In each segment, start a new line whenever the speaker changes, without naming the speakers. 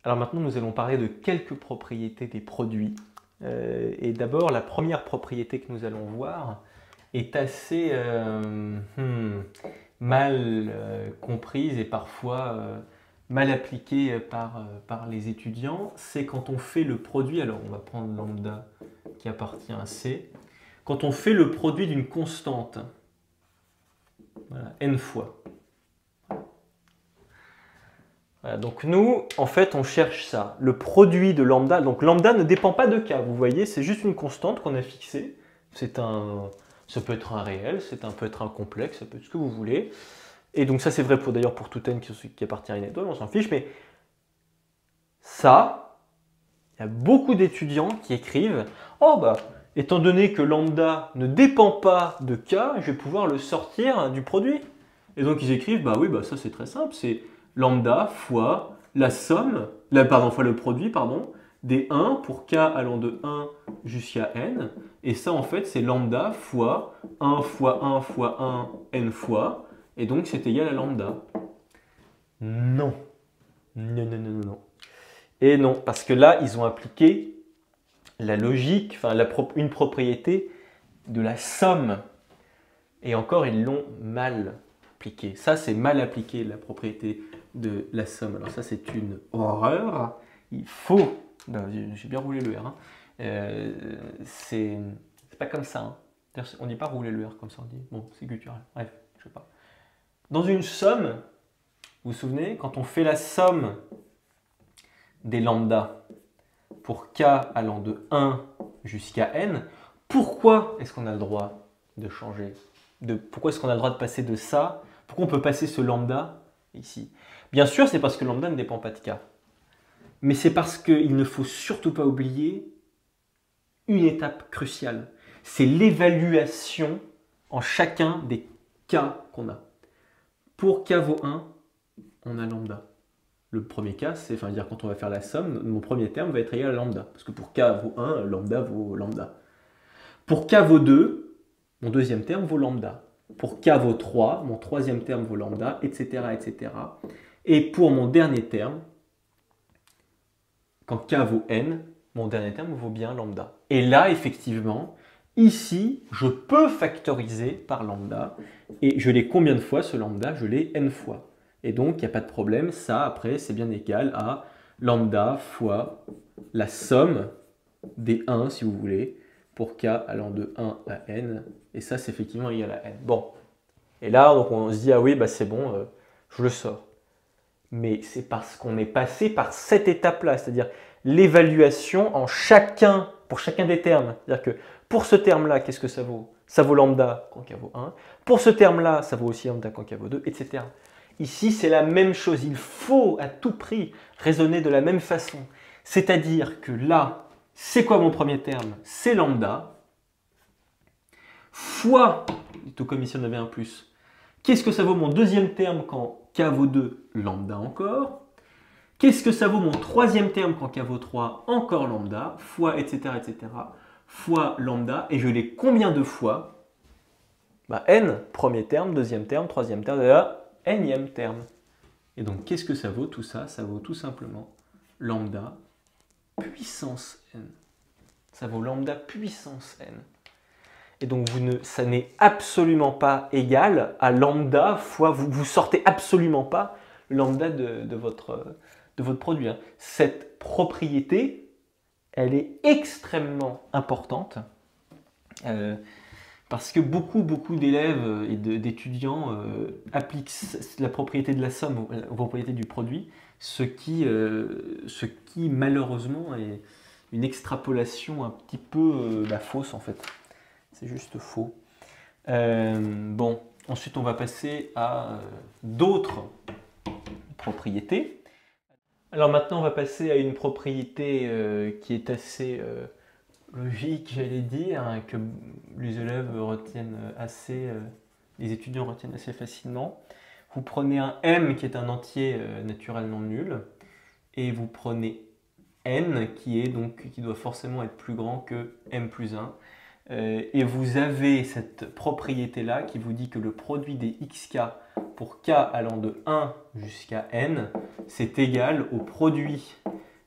Alors maintenant, nous allons parler de quelques propriétés des produits. Et d'abord, la première propriété que nous allons voir est assez mal comprise et parfois mal appliquée par les étudiants. C'est quand on fait le produit, alors on va prendre lambda qui appartient à C, quand on fait le produit d'une constante, voilà, n fois. Voilà, donc nous, en fait, on cherche ça, le produit de lambda. Donc lambda ne dépend pas de k, vous voyez, c'est juste une constante qu'on a fixée. Ça peut être un réel, ça peut être un complexe, ça peut être ce que vous voulez. Et donc ça c'est vrai d'ailleurs pour tout n qui appartient à une étoile, on s'en fiche, mais ça, il y a beaucoup d'étudiants qui écrivent « Oh bah, étant donné que lambda ne dépend pas de k, je vais pouvoir le sortir du produit. » Et donc ils écrivent « Bah oui, bah ça c'est très simple, c'est lambda fois la somme, fois le produit, pardon, des 1 pour k allant de 1 jusqu'à n. Et ça, en fait, c'est lambda fois 1 fois 1 fois 1 n fois. Et donc, c'est égal à lambda. » Non. Non, non, non, non, non. Et non, parce que là, ils ont appliqué la logique, enfin, une propriété de la somme. Et encore, ils l'ont mal appliqué. Ça, c'est mal appliqué, la propriété de la somme. Alors ça, c'est une horreur. Il faut... J'ai bien roulé le R. Hein. C'est pas comme ça. Hein. On ne dit pas rouler le R comme ça, on dit. Bon, c'est guttural. Bref, je sais pas. Dans une somme, vous vous souvenez, quand on fait la somme des lambda pour k allant de 1 jusqu'à n, pourquoi est-ce qu'on a le droit de changer pourquoi est-ce qu'on a le droit de passer de ça? Pourquoi on peut passer ce lambda ici? Bien sûr, c'est parce que lambda ne dépend pas de k. Mais c'est parce qu'il ne faut surtout pas oublier une étape cruciale. C'est l'évaluation en chacun des cas qu'on a. Pour k vaut 1, on a lambda. Le premier cas, c'est dire quand on va faire la somme, mon premier terme va être égal à lambda. Parce que pour k vaut 1, lambda vaut lambda. Pour k vaut 2, mon deuxième terme vaut lambda. Pour k vaut 3, mon troisième terme vaut lambda, etc., etc. Et pour mon dernier terme, quand k vaut n, mon dernier terme vaut bien lambda. Et là, effectivement, ici, je peux factoriser par lambda. Et je l'ai combien de fois ce lambda? Je l'ai n fois. Et donc, il n'y a pas de problème. Ça, après, c'est bien égal à lambda fois la somme des 1, si vous voulez, pour k allant de 1 à n. Et ça, c'est effectivement égal à n. Bon. Et là, donc, on se dit, ah oui, bah, c'est bon, je le sors. Mais c'est parce qu'on est passé par cette étape-là, c'est-à-dire l'évaluation pour chacun des termes. C'est-à-dire que pour ce terme-là, qu'est-ce que ça vaut? Ça vaut lambda quand k vaut 1. Pour ce terme-là, ça vaut aussi lambda quand k vaut 2, etc. Ici, c'est la même chose. Il faut à tout prix raisonner de la même façon. C'est-à-dire que là, c'est quoi mon premier terme? C'est lambda fois, tout comme ici on avait un plus. Qu'est-ce que ça vaut mon deuxième terme quand k vaut 2? Lambda encore. Qu'est-ce que ça vaut mon troisième terme quand k vaut 3? Encore lambda, fois, etc., etc., fois lambda. Et je l'ai combien de fois? Bah, n, premier terme, deuxième terme, troisième terme, nème terme. Et donc, qu'est-ce que ça vaut tout ça? Ça vaut tout simplement lambda puissance n. Ça vaut lambda puissance n. Et donc, ça n'est absolument pas égal à lambda fois, vous sortez absolument pas lambda de votre produit. Hein. Cette propriété, elle est extrêmement importante parce que beaucoup d'élèves et d'étudiants appliquent la propriété de la somme la propriété du produit, ce qui malheureusement est une extrapolation un petit peu fausse en fait. C'est juste faux. Bon, ensuite on va passer à d'autres propriétés. Alors maintenant on va passer à une propriété qui est assez logique, j'allais dire, hein, que les élèves retiennent les étudiants retiennent assez facilement. Vous prenez un m qui est un entier naturellement nul, et vous prenez n qui doit forcément être plus grand que m plus 1. Et vous avez cette propriété-là qui vous dit que le produit des xk pour k allant de 1 jusqu'à n, c'est égal au produit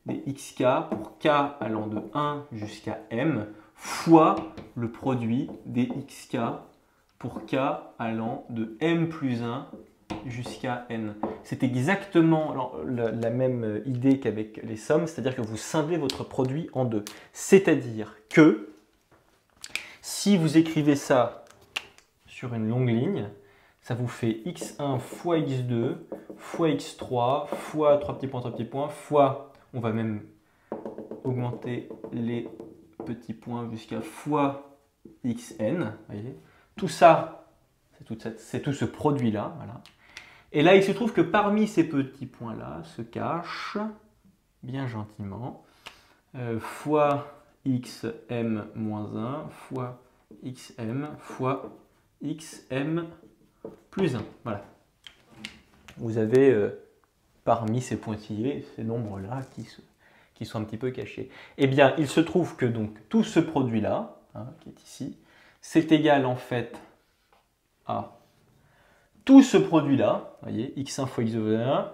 des xk pour k allant de 1 jusqu'à m fois le produit des xk pour k allant de m plus 1 jusqu'à n. C'est exactement la même idée qu'avec les sommes, c'est-à-dire que vous scindez votre produit en deux. C'est-à-dire que si vous écrivez ça sur une longue ligne, ça vous fait x1 fois x2 fois x3 fois 3 petits points, fois, on va même augmenter les petits points jusqu'à fois xn. Voyez, tout ça, c'est tout ce produit-là. Voilà. Et là, il se trouve que parmi ces petits points-là se cache, bien gentiment, fois xm moins 1 fois xm fois xm plus 1. Voilà. Vous avez parmi ces pointillés, ces nombres-là qui sont un petit peu cachés. Eh bien, il se trouve que donc tout ce produit-là, hein, qui est ici, c'est égal en fait à tout ce produit-là, voyez, x1 fois x2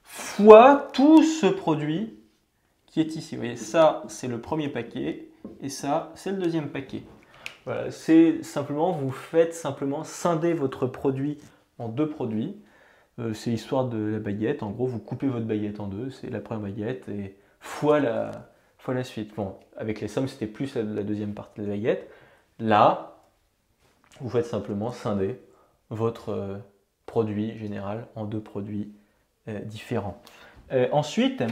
fois tout ce produit qui est ici. Vous voyez, ça, c'est le premier paquet, et ça, c'est le deuxième paquet. Voilà, c'est simplement, vous faites simplement scinder votre produit en deux produits. C'est l'histoire de la baguette. En gros, vous coupez votre baguette en deux, c'est la première baguette, et fois la suite. Bon, avec les sommes, c'était plus la deuxième partie de la baguette. Là, vous faites simplement scinder votre produit général en deux produits différents. Ensuite,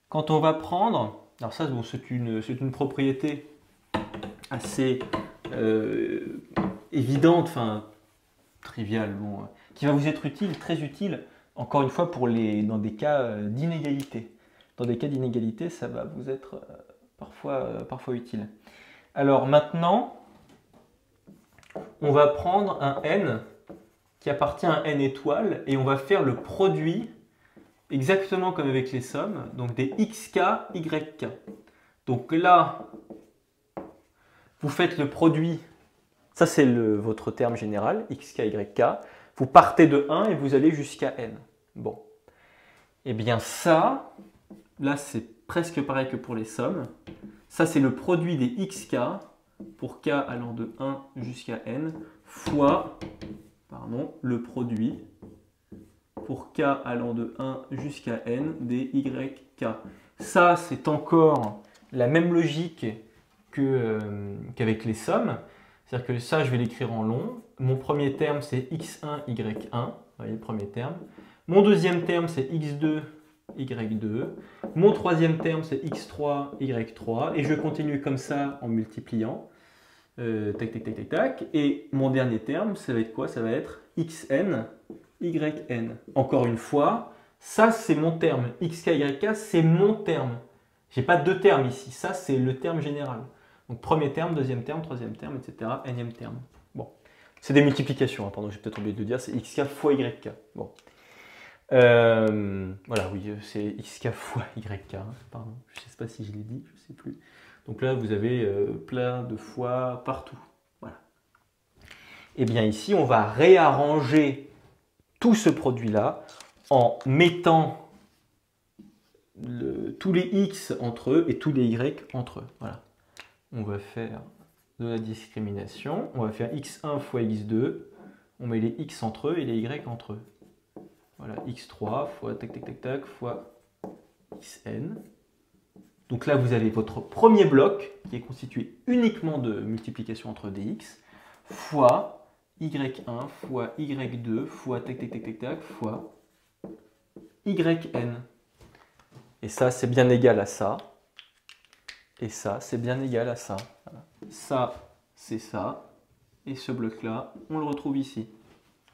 quand on va prendre, alors ça bon, c'est une propriété assez évidente, enfin triviale, bon, qui va vous être utile, très utile, encore une fois dans des cas d'inégalité. Dans des cas d'inégalité, ça va vous être parfois utile. Alors maintenant, on va prendre un n qui appartient à n étoiles et on va faire le produit exactement comme avec les sommes, donc des xk, yk. Donc là, vous faites le produit, ça c'est votre terme général, xk, yk. Vous partez de 1 et vous allez jusqu'à n. Bon. Eh bien ça, là c'est presque pareil que pour les sommes. Ça c'est le produit des xk pour k allant de 1 jusqu'à n fois le produit pour k allant de 1 jusqu'à n des yk. Ça, c'est encore la même logique qu'avec les sommes. C'est-à-dire que ça, je vais l'écrire en long. Mon premier terme, c'est x1, y1. Vous voyez, le premier terme. Mon deuxième terme, c'est x2, y2. Mon troisième terme, c'est x3, y3. Et je continue comme ça en multipliant. Tac, tac, tac, tac, tac. Et mon dernier terme, ça va être quoi? Ça va être xn, yn. Encore une fois, ça c'est mon terme. xk, yk, c'est mon terme. Je n'ai pas deux termes ici. Ça, c'est le terme général. Donc premier terme, deuxième terme, troisième terme, etc. Nème terme. Bon. C'est des multiplications, hein, pardon, j'ai peut-être oublié de le dire. C'est xk fois yk. Bon. Voilà, oui, c'est xk fois yk. Hein, pardon, je ne sais pas si je l'ai dit, je ne sais plus. Donc là, vous avez plein de fois partout. Voilà. Et bien ici, on va réarranger tout ce produit-là en mettant tous les x entre eux et tous les y entre eux. Voilà. On va faire de la discrimination. On va faire x1 fois x2. On met les x entre eux et les y entre eux. Voilà, x3 fois tac tac tac tac fois xn. Donc là, vous avez votre premier bloc qui est constitué uniquement de multiplication entre des x fois y1 fois y2 fois tac tac tac tac tac fois yn. Et ça, c'est bien égal à ça. Et ça, c'est bien égal à ça. Voilà. Ça, c'est ça. Et ce bloc-là, on le retrouve ici.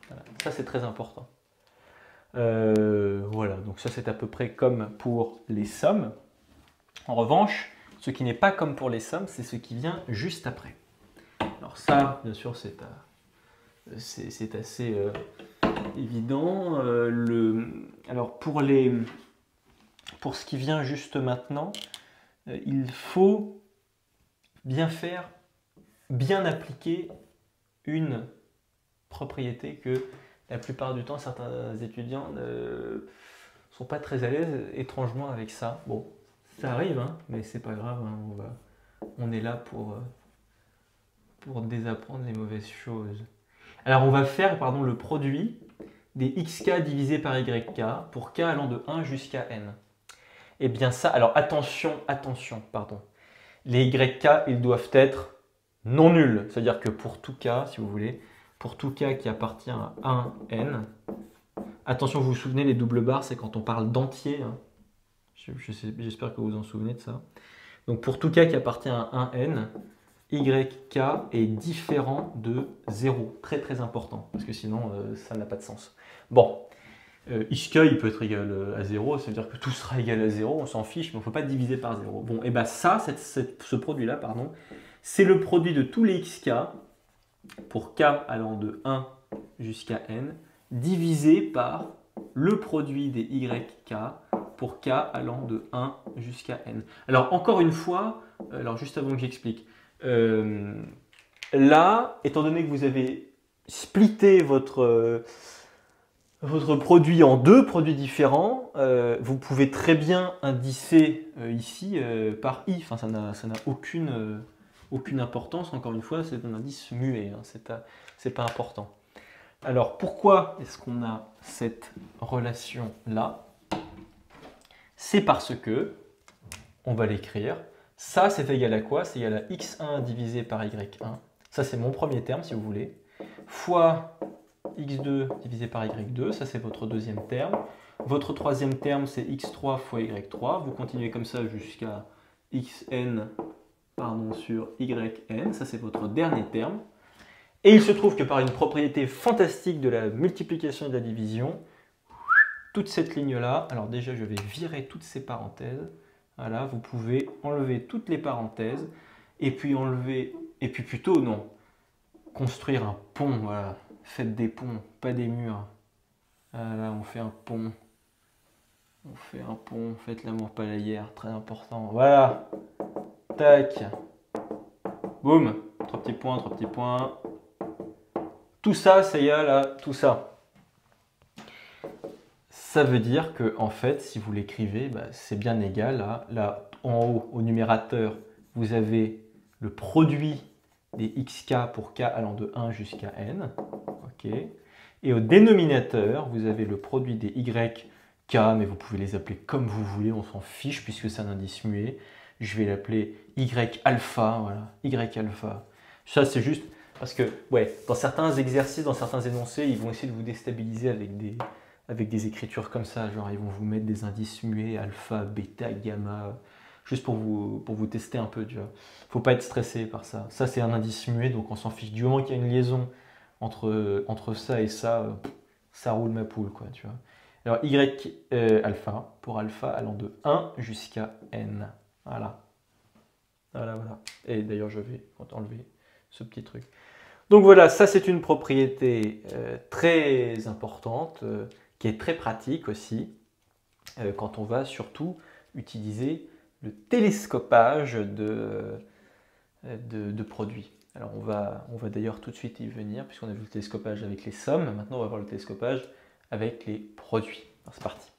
Voilà. Ça, c'est très important. Voilà, donc ça, c'est à peu près comme pour les sommes. En revanche, ce qui n'est pas comme pour les sommes, c'est ce qui vient juste après. Alors ça, bien sûr, c'est assez évident. Alors pour ce qui vient juste maintenant, il faut bien appliquer une propriété que la plupart du temps, certains étudiants ne sont pas très à l'aise étrangement avec ça. Bon, Ça arrive, hein, mais c'est pas grave, hein, on est là pour désapprendre les mauvaises choses. Alors on va faire pardon, le produit des xk divisé par yk pour k allant de 1 jusqu'à n. Et bien ça, alors attention, pardon. Les yk, ils doivent être non nuls. C'est-à-dire que pour tout k, si vous voulez, pour tout k qui appartient à 1n, attention, vous vous souvenez, les doubles barres, c'est quand on parle d'entier. Hein. J'espère que vous vous en souvenez de ça. Donc pour tout k qui appartient à 1n, yk est différent de 0. Très très important, parce que sinon ça n'a pas de sens. Bon, xk il peut être égal à 0, ça veut dire que tout sera égal à 0, on s'en fiche, mais on ne peut pas diviser par 0. Bon, et bien ça, ce produit-là, pardon, c'est le produit de tous les xk pour k allant de 1 jusqu'à n, divisé par le produit des yk pour k allant de 1 jusqu'à n. Alors encore une fois, alors juste avant que j'explique, là, étant donné que vous avez splitté votre produit en deux produits différents, vous pouvez très bien indicer ici par i. Enfin, ça n'a aucune importance. Encore une fois, c'est un indice muet. Hein, c'est pas important. Alors, pourquoi est-ce qu'on a cette relation-là? C'est parce que, on va l'écrire, ça c'est égal à quoi? C'est égal à x1 divisé par y1. Ça c'est mon premier terme si vous voulez. Fois x2 divisé par y2, ça c'est votre deuxième terme. Votre troisième terme c'est x3 fois y3. Vous continuez comme ça jusqu'à xn sur yn. Ça c'est votre dernier terme. Et il se trouve que par une propriété fantastique de la multiplication et de la division, toute cette ligne-là, alors déjà je vais virer toutes ces parenthèses. Voilà, vous pouvez enlever toutes les parenthèses et puis plutôt non, construire un pont. Voilà, faites des ponts, pas des murs. Voilà, on fait un pont. On fait un pont, faites l'amour pas la guerre, très important. Voilà, tac, boum, trois petits points, trois petits points. Tout ça, c'est égal à tout ça. Ça veut dire que, en fait, si vous l'écrivez, bah, c'est bien égal à, là, en haut, au numérateur, vous avez le produit des xk pour k allant de 1 jusqu'à n. Okay. Et au dénominateur, vous avez le produit des yk, mais vous pouvez les appeler comme vous voulez, on s'en fiche puisque c'est un indice muet. Je vais l'appeler y alpha, voilà, y alpha. Ça, c'est juste parce que, ouais, dans certains exercices, dans certains énoncés, ils vont essayer de vous déstabiliser avec des écritures comme ça, genre ils vont vous mettre des indices muets, alpha, bêta, gamma, juste pour vous tester un peu, tu vois. Faut pas être stressé par ça. Ça, c'est un indice muet, donc on s'en fiche. Du moment qu'il y a une liaison entre ça et ça, ça roule ma poule, quoi, tu vois. Alors, y alpha, pour alpha allant de 1 jusqu'à n. Voilà. Voilà, voilà. Et d'ailleurs, je vais enlever ce petit truc. Donc voilà, ça c'est une propriété très importante, qui est très pratique aussi, quand on va surtout utiliser le télescopage de produits. Alors on va d'ailleurs tout de suite y venir, puisqu'on a vu le télescopage avec les sommes, maintenant on va voir le télescopage avec les produits. Alors c'est parti.